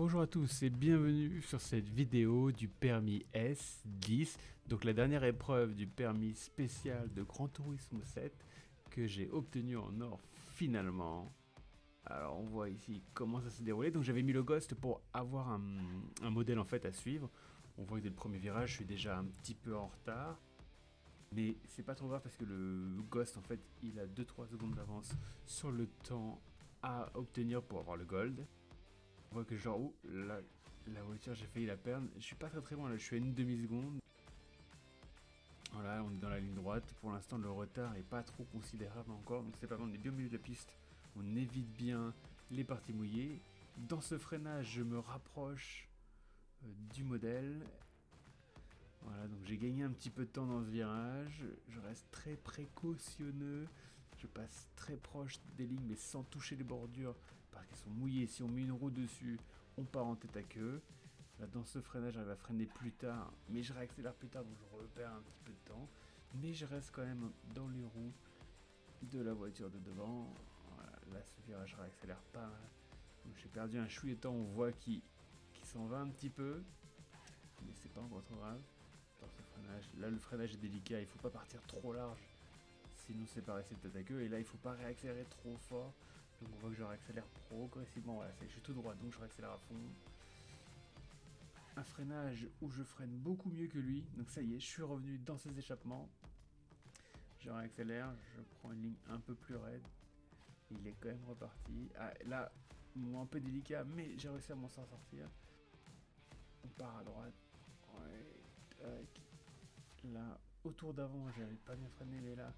Bonjour à tous et bienvenue sur cette vidéo du permis S10, donc la dernière épreuve du permis spécial de Gran Turismo 7 que j'ai obtenu en or finalement. Alors on voit ici comment ça s'est déroulé, donc j'avais mis le Ghost pour avoir un modèle en fait à suivre. On voit que dès le premier virage je suis déjà un petit peu en retard, mais c'est pas trop grave parce que le Ghost en fait il a 2-3 secondes d'avance sur le temps à obtenir pour avoir le Gold. On voit que genre, oh, la voiture, j'ai failli la perdre. Je suis pas très loin là, je suis à une demi-seconde. Voilà, on est dans la ligne droite. Pour l'instant, le retard est pas trop considérable encore. Donc c'est pas mal, on est bien au milieu de la piste. On évite bien les parties mouillées. Dans ce freinage, je me rapproche du modèle. Voilà, donc j'ai gagné un petit peu de temps dans ce virage. Je reste très précautionneux. Je passe très proche des lignes mais sans toucher les bordures parce qu'elles sont mouillées. Si on met une roue dessus, on part en tête à queue. Là, dans ce freinage, j'arrive à freiner plus tard, mais je réaccélère plus tard donc je repère un petit peu de temps. Mais je reste quand même dans les roues de la voiture de devant. Voilà, là, ce virage réaccélère pas mal. Donc j'ai perdu un chouïa de temps, on voit qu'il s'en va un petit peu. Mais c'est pas encore trop grave. Dans ce freinage, là le freinage est délicat, il faut pas partir trop large. Sinon c'est pas rester tête à queue et là il faut pas réaccélérer trop fort. Donc on voit que je réaccélère progressivement, voilà, je suis tout droit donc je réaccélère à fond. Un freinage où je freine beaucoup mieux que lui, donc ça y est, je suis revenu dans ses échappements. Je réaccélère, je prends une ligne un peu plus raide. Il est quand même reparti. Ah, là, un peu délicat, mais j'ai réussi à m'en sortir. On part à droite. Ouais, tac. Là, autour d'avant, j'avais pas bien freiné, mais là,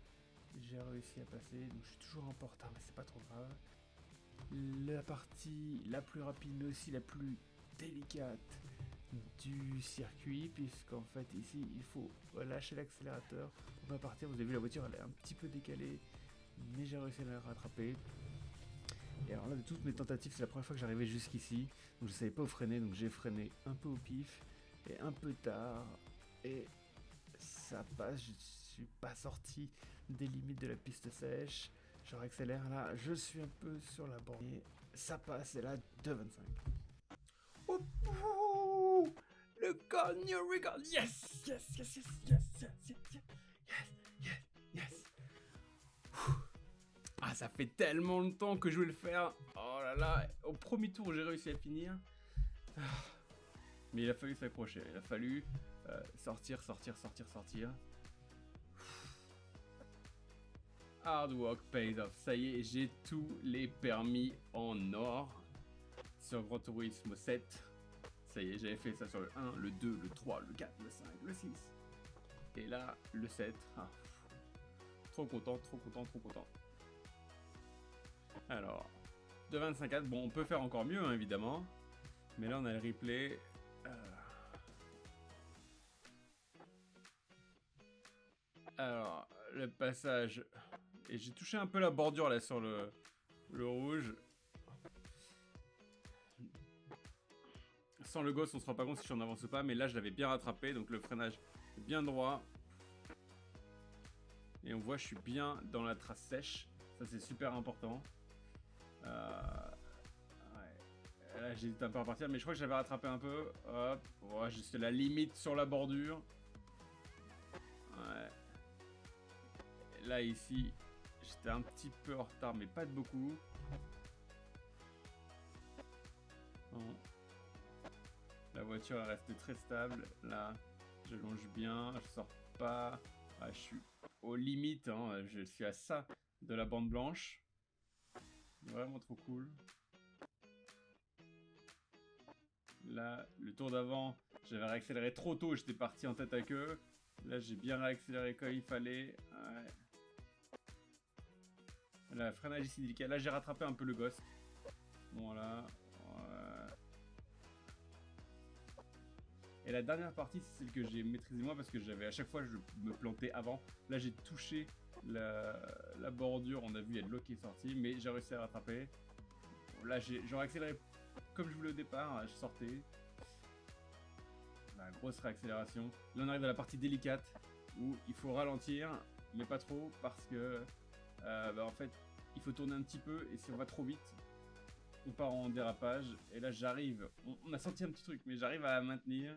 j'ai réussi à passer, donc je suis toujours un peu en retard, mais c'est pas trop grave. La partie la plus rapide, mais aussi la plus délicate du circuit, puisqu'en fait ici il faut lâcher l'accélérateur pour pas partir. Vous avez vu, la voiture elle est un petit peu décalée, mais j'ai réussi à la rattraper. Et alors là, de toutes mes tentatives, c'est la première fois que j'arrivais jusqu'ici, donc je savais pas où freiner, donc j'ai freiné un peu au pif et un peu tard, et ça passe. Je suis pas sorti des limites de la piste sèche. Je réaccélère là, je suis un peu sur la borne. Et ça passe, et là, 2,25. Oh, oh, le Cornu Record. Yes, yes, yes, yes, yes, yes, yes, yes, yes, yes. Ah, ça fait tellement longtemps que je voulais le faire. Oh là là, au premier tour, j'ai réussi à finir. Mais il a fallu s'accrocher, il a fallu sortir. Hard work pays off. Ça y est, j'ai tous les permis en or sur Gran Turismo 7. Ça y est, j'avais fait ça sur le 1, le 2, le 3, le 4, le 5, le 6. Et là, le 7. Ah, trop content. Alors, de 25-4, bon, on peut faire encore mieux, hein, évidemment. Mais là, on a le replay. Alors, le passage. Et j'ai touché un peu la bordure là sur le rouge. Sans le Ghost, on se rend pas compte si je suis en avance ou pas, mais là je l'avais bien rattrapé, donc le freinage est bien droit. Et on voit je suis bien dans la trace sèche, ça c'est super important. Ouais. Là j'hésite un peu à partir, mais je crois que j'avais rattrapé un peu. Hop, ouais, juste la limite sur la bordure. Ouais. Et là ici, j'étais un petit peu en retard, mais pas de beaucoup. Bon. La voiture elle reste très stable. Là, je longe bien, je sors pas. Ah, je suis aux limites, hein. Je suis à ça de la bande blanche. Vraiment trop cool. Là, le tour d'avant, j'avais réaccéléré trop tôt, j'étais parti en tête à queue. Là, j'ai bien réaccéléré quand il fallait. Ouais. Là, freinage ici délicat. Là, j'ai rattrapé un peu le Ghost. Bon, là. Ouais. Et la dernière partie, c'est celle que j'ai maîtrisée moi parce que j'avais à chaque fois, je me plantais avant. Là, j'ai touché la bordure. On a vu, il y a de l'eau qui est sortie, mais j'ai réussi à rattraper. Là, j'aurais accéléré comme je voulais au départ. Je sortais. La grosse réaccélération. Là, on arrive à la partie délicate où il faut ralentir, mais pas trop parce que, en fait, il faut tourner un petit peu et si on va trop vite, on part en dérapage. Et là, j'arrive. On a senti un petit truc, mais j'arrive à maintenir.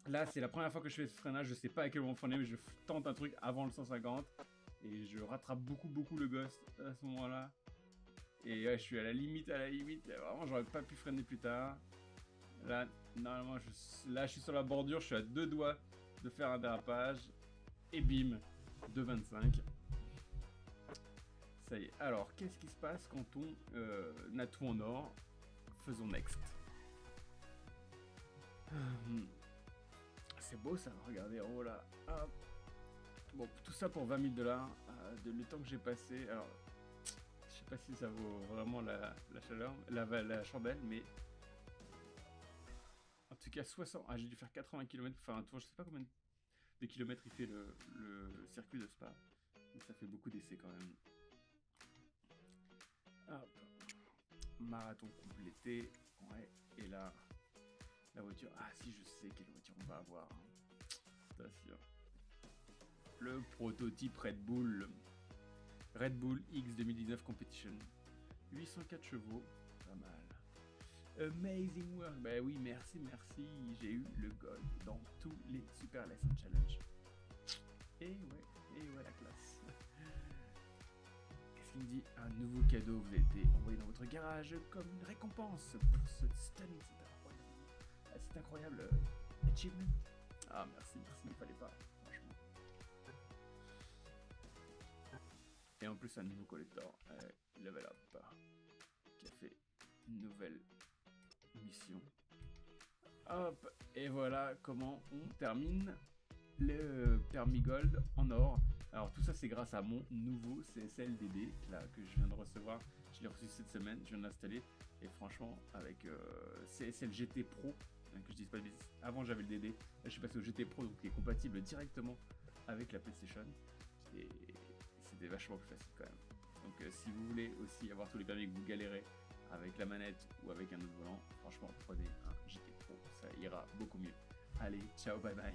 Là, c'est la première fois que je fais ce freinage. Je sais pas à quel moment freiner, mais je tente un truc avant le 150. Et je rattrape beaucoup le Ghost à ce moment-là. Et ouais, je suis à la limite. Vraiment, j'aurais pas pu freiner plus tard. Là, normalement, là, je suis sur la bordure. Je suis à 2 doigts de faire un dérapage. Et bim, 2,25. Ça y est. Alors, qu'est-ce qui se passe quand on a tout en or? Faisons next. C'est beau ça, regardez en haut là. Hop. Bon, tout ça pour 20 000 $. De le temps que j'ai passé. Alors, je sais pas si ça vaut vraiment la chaleur, la chandelle, mais. En tout cas, 60. Ah, j'ai dû faire 80 km pour faire un tour. Je sais pas combien de kilomètres il fait le circuit de Spa. Mais ça fait beaucoup d'essais quand même. Hop. Marathon complété. Ouais. Et là, la voiture. Ah, si, je sais quelle voiture on va avoir. Attention. Le prototype Red Bull. Red Bull X 2019 Competition. 804 chevaux. Pas mal. Amazing work. Bah oui, merci. J'ai eu le gold dans tous les Super Lesson Challenge. Et ouais, la classe. Qu'est-ce qu'il me dit? Un nouveau cadeau vous a été envoyé dans votre garage comme une récompense pour ce stunning. C'est incroyable. Achievement. Ah, merci, il fallait pas, franchement. Et en plus, un nouveau collector, Level Up, qui a fait une nouvelle mission. Hop, et voilà comment on termine le permis gold en or. Alors tout ça c'est grâce à mon nouveau CSL DD là que je viens de recevoir. Je l'ai reçu cette semaine, je viens de l'installer et franchement avec CSL GT Pro, que je dise pas de bêtises, avant j'avais le DD, là je suis passé au GT Pro donc qui est compatible directement avec la PlayStation et c'était vachement plus facile quand même. Donc si vous voulez aussi avoir tous les permis que vous galérez avec la manette ou avec un autre volant, franchement prenez un GT Pro, ça ira beaucoup mieux. Allez, ciao, bye bye.